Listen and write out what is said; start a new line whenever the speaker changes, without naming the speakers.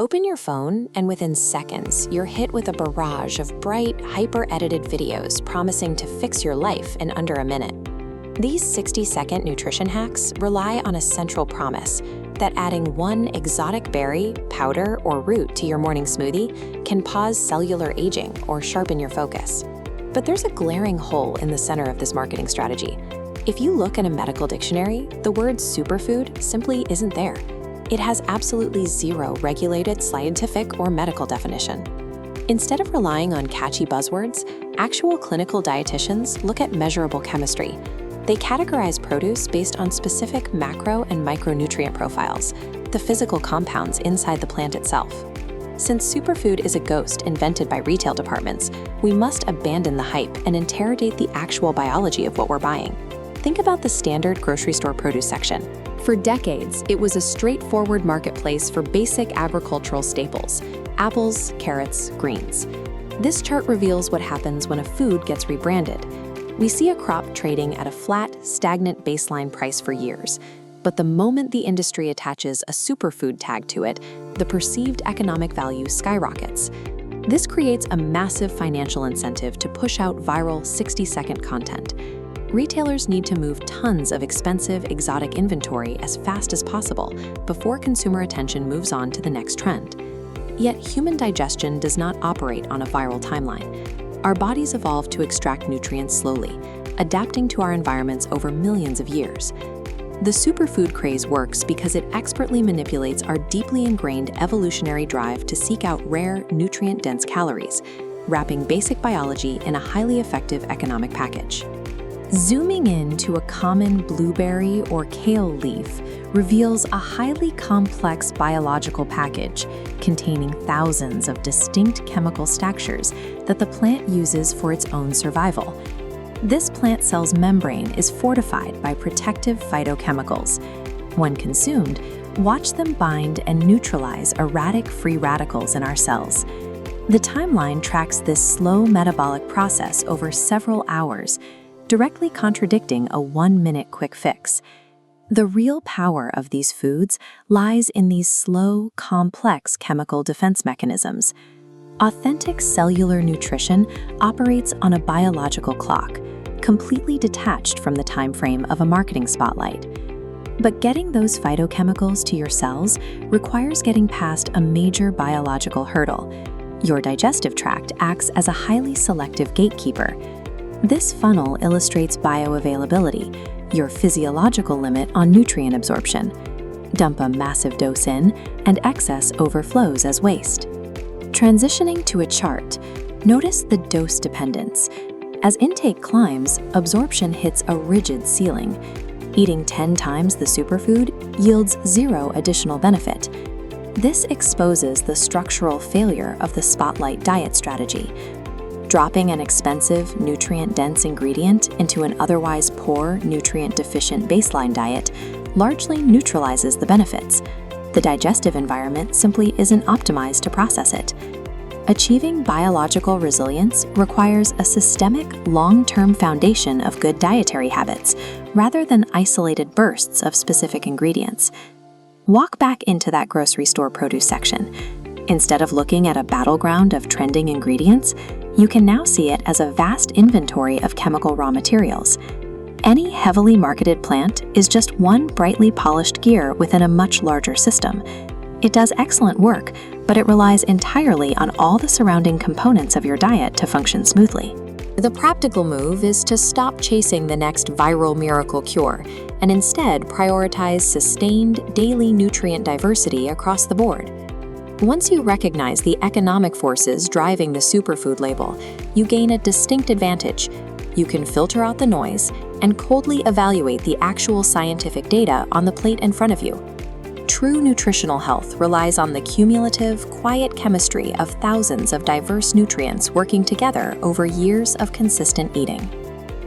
Open your phone, and within seconds, you're hit with a barrage of bright, hyper-edited videos promising to fix your life in under a minute. These 60-second nutrition hacks rely on a central promise that adding one exotic berry, powder, or root to your morning smoothie can pause cellular aging or sharpen your focus. But there's a glaring hole in the center of this marketing strategy. If you look in a medical dictionary, the word superfood simply isn't there. It has absolutely zero regulated scientific or medical definition. Instead of relying on catchy buzzwords, actual clinical dietitians look at measurable chemistry. They categorize produce based on specific macro and micronutrient profiles, the physical compounds inside the plant itself. Since superfood is a ghost invented by retail departments, we must abandon the hype and interrogate the actual biology of what we're buying. Think about the standard grocery store produce section. For decades, it was a straightforward marketplace for basic agricultural staples: apples, carrots, greens. This chart reveals what happens when a food gets rebranded. We see a crop trading at a flat, stagnant baseline price for years. But the moment the industry attaches a superfood tag to it, the perceived economic value skyrockets. This creates a massive financial incentive to push out viral 60-second content. Retailers need to move tons of expensive, exotic inventory as fast as possible before consumer attention moves on to the next trend. Yet human digestion does not operate on a viral timeline. Our bodies evolved to extract nutrients slowly, adapting to our environments over millions of years. The superfood craze works because it expertly manipulates our deeply ingrained evolutionary drive to seek out rare, nutrient-dense calories, wrapping basic biology in a highly effective economic package. Zooming in to a common blueberry or kale leaf reveals a highly complex biological package containing thousands of distinct chemical structures that the plant uses for its own survival. This plant cell's membrane is fortified by protective phytochemicals. When consumed, watch them bind and neutralize erratic free radicals in our cells. The timeline tracks this slow metabolic process over several hours, directly contradicting a 1-minute quick fix. The real power of these foods lies in these slow, complex chemical defense mechanisms. Authentic cellular nutrition operates on a biological clock, completely detached from the time frame of a marketing spotlight. But getting those phytochemicals to your cells requires getting past a major biological hurdle. Your digestive tract acts as a highly selective gatekeeper. This funnel illustrates bioavailability, your physiological limit on nutrient absorption. Dump a massive dose in, and excess overflows as waste. Transitioning to a chart, notice the dose dependence. As intake climbs, absorption hits a rigid ceiling. Eating 10 times the superfood yields zero additional benefit. This exposes the structural failure of the spotlight diet strategy. Dropping an expensive, nutrient-dense ingredient into an otherwise poor, nutrient-deficient baseline diet largely neutralizes the benefits. The digestive environment simply isn't optimized to process it. Achieving biological resilience requires a systemic, long-term foundation of good dietary habits, rather than isolated bursts of specific ingredients. Walk back into that grocery store produce section. Instead of looking at a battleground of trending ingredients, you can now see it as a vast inventory of chemical raw materials. Any heavily marketed plant is just one brightly polished gear within a much larger system. It does excellent work, but it relies entirely on all the surrounding components of your diet to function smoothly. The practical move is to stop chasing the next viral miracle cure and instead prioritize sustained daily nutrient diversity across the board. Once you recognize the economic forces driving the superfood label, you gain a distinct advantage. You can filter out the noise and coldly evaluate the actual scientific data on the plate in front of you. True nutritional health relies on the cumulative, quiet chemistry of thousands of diverse nutrients working together over years of consistent eating.